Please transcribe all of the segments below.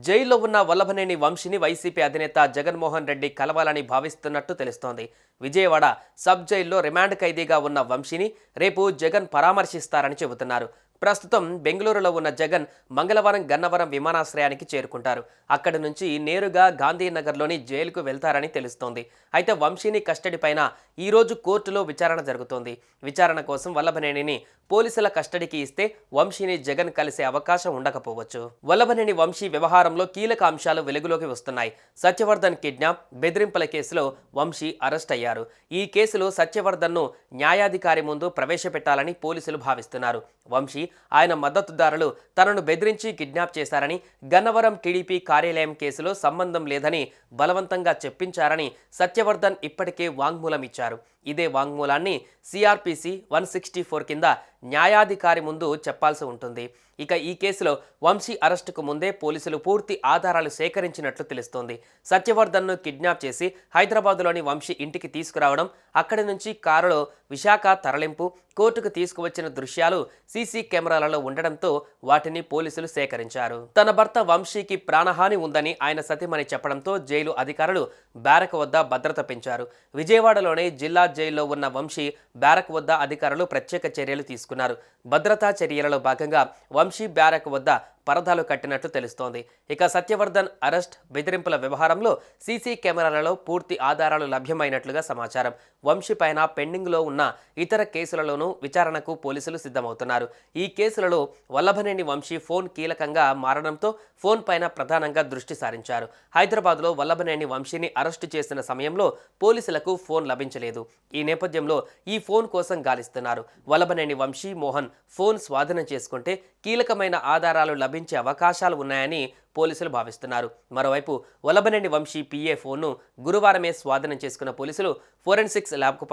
జైల్లో ఉన్న వల్లభనేని వంశీని వైసీపీ అధినేత జగన్మోహన్ రెడ్డి కలవాలని భావిస్తున్నట్టు తెలుస్తోంది. విజయవాడ సబ్ జైల్లో రిమాండ్ ఖైదీగా ఉన్న వంశీని రేపు జగన్ పరామర్శిస్తారని చెబుతున్నారు. ప్రస్తుతం బెంగళూరులో ఉన్న జగన్ మంగళవారం గన్నవరం విమానాశ్రయానికి చేరుకుంటారు. అక్కడి నుంచి నేరుగా గాంధీనగర్లోని జైలుకు వెళ్తారని తెలుస్తోంది. అయితే వంశీని కస్టడీ పైన ఈరోజు కోర్టులో విచారణ జరుగుతోంది. విచారణ కోసం వల్లభనేనిని పోలీసుల కస్టడీకి ఇస్తే వంశీని జగన్ కలిసే అవకాశం ఉండకపోవచ్చు. వల్లభనేని వంశీ వ్యవహారంలో కీలక అంశాలు వెలుగులోకి వస్తున్నాయి. సత్యవర్ధన్ కిడ్నాప్, బెదిరింపుల కేసులో వంశీ అరెస్ట్ అయ్యారు. ఈ కేసులో సత్యవర్ధన్ను న్యాయాధికారి ముందు ప్రవేశపెట్టాలని పోలీసులు భావిస్తున్నారు. వంశీ, ఆయన మద్దతుదారులు తనను బెదిరించి కిడ్నాప్ చేశారని, గన్నవరం టీడీపీ కార్యాలయం కేసులో సంబంధం లేదని బలవంతంగా చెప్పించారని సత్యవర్ధన్ ఇప్పటికే వాంగ్మూలం ఇచ్చారు. ఇదే వాంగ్మూలాన్ని సిఆర్పిసి 164 కింద న్యాయాధికారి ముందు చెప్పాల్సి ఉంటుంది. ఇక ఈ కేసులో వంశీ అరెస్టుకు ముందే పోలీసులు పూర్తి ఆధారాలు సేకరించినట్లు తెలుస్తోంది. సత్యవర్ధన్ను కిడ్నాప్ చేసి హైదరాబాద్లోని వంశీ ఇంటికి తీసుకురావడం, అక్కడి నుంచి కారులో విశాఖ తరలింపు, కోర్టుకు తీసుకువచ్చిన దృశ్యాలు సీసీ కెమెరాలలో ఉండడంతో వాటిని పోలీసులు సేకరించారు. తన భర్త వంశీకి ప్రాణహాని ఉందని ఆయన సతీమణి చెప్పడంతో జైలు అధికారులు బ్యారక్ వద్ద భద్రత పెంచారు. విజయవాడలోని జిల్లా జైల్లో ఉన్న వంశీ బ్యారక్ వద్ద అధికారులు ప్రత్యేక చర్యలు తీసుకున్నారు. భద్రతా చర్యలలో భాగంగా వంశీ బ్యారక్ వద్ద పరదాలు కట్టినట్లు తెలుస్తోంది. ఇక సత్యవర్ధన్ అరెస్ట్, బెదిరింపుల వ్యవహారంలో సీసీ కెమెరాలలో పూర్తి ఆధారాలు లభ్యమైనట్లుగా సమాచారం. వంశీ పైన పెండింగ్లో ఉన్న ఇతర కేసులలోనూ విచారణకు పోలీసులు సిద్ధమవుతున్నారు. ఈ కేసులలో వల్లభనేని వంశీ ఫోన్ కీలకంగా మారడంతో ఫోన్ పైన ప్రధానంగా దృష్టి సారించారు. హైదరాబాద్లో వల్లభనేని వంశీని అరెస్టు చేసిన సమయంలో పోలీసులకు ఫోన్ లభించలేదు. ఈ నేపథ్యంలో ఈ ఫోన్ కోసం గాలిస్తున్నారు. వల్లభనేని వంశీ, మోహన్ ఫోన్ స్వాధీనం చేసుకుంటే కీలకమైన ఆధారాలు లభించే అవకాశాలు ఉన్నాయని పోలీసులు భావిస్తున్నారు. మరోవైపు వల్లభనేని వంశీ పిఏ ఫోన్ను గురువారమే స్వాధీనం చేసుకున్న పోలీసులు ఫోరెన్సిక్స్ ల్యాబ్కు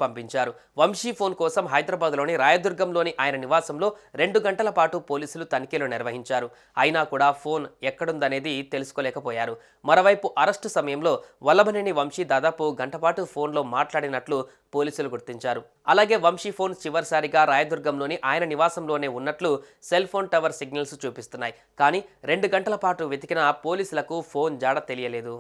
పంపించారు. వంశీ ఫోన్ కోసం హైదరాబాద్లోని రాయదుర్గంలోని ఆయన నివాసంలో 2 గంటల పాటు పోలీసులు తనిఖీలు నిర్వహించారు. అయినా కూడా ఫోన్ ఎక్కడుందనేది తెలుసుకోలేకపోయారు. మరోవైపు అరెస్టు సమయంలో వల్లభనేని వంశీ దాదాపు గంట పాటు ఫోన్లో మాట్లాడినట్లు పోలీసులు గుర్తించారు. అలాగే వంశీ ఫోన్ చివరిసారిగా రాయదుర్గంలోని ఆయన నివాసంలోనే ఉన్నట్లు సెల్ ఫోన్ టవర్ సిగ్నల్స్ చూపిస్తున్నాయి. కానీ 2 గంటల పాటు వెతికిన పోలీసులకు ఫోన్ జాడ తెలియలేదు.